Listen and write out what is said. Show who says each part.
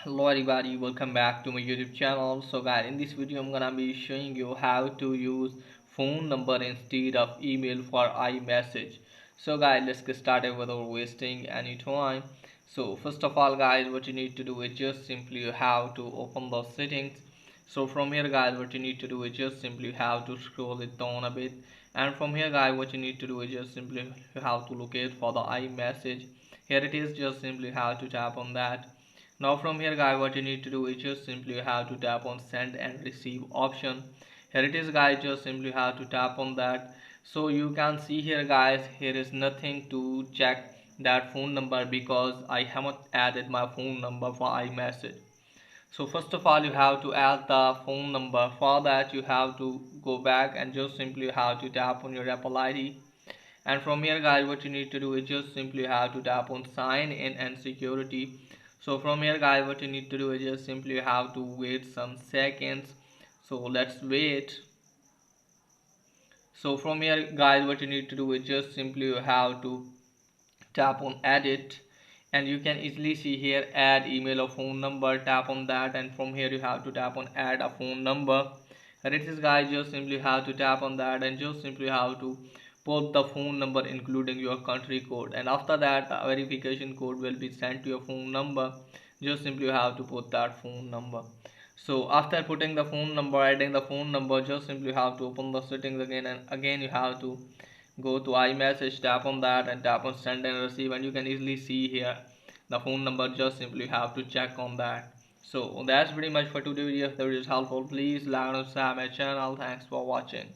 Speaker 1: Hello everybody, welcome back to my YouTube channel. So guys, in this video I'm gonna be showing you how to use phone number instead of email for iMessage. So guys, let's get started without wasting any time. So first of all guys, what you need to do is just simply you have to open the settings. So from here guys, what you need to do is just simply have to scroll it down a bit, and from here guys, what you need to do is just simply you have to locate for the iMessage. Here it is, just simply have to tap on that. Now from here guys, what you need to do is just simply have to tap on send and receive option. Here it is guys, just simply have to tap on that. So you can see here guys, here is nothing to check that phone number because I haven't added my phone number for iMessage. So first of all you have to add the phone number. For that you have to go back and just simply have to tap on your Apple ID. And from here guys, what you need to do is just simply have to tap on sign in and security. So from here guys, what you need to do is just simply have to wait some seconds. So let's wait. So from here guys, what you need to do is just simply have to tap on edit, and you can easily see here add email or phone number. Tap on that, and from here you have to tap on add a phone number. And it is guys, just simply have to tap on that and just simply have to put the phone number including your country code, and after that a verification code will be sent to your phone number. Just simply have to put that phone number. So after putting the phone number, adding the phone number, just simply have to open the settings again, and again you have to go to iMessage, tap on that and tap on send and receive, and you can easily see here the phone number. Just simply have to check on that. So that's pretty much for today's video. If the video is helpful, please like and subscribe my channel. Thanks for watching.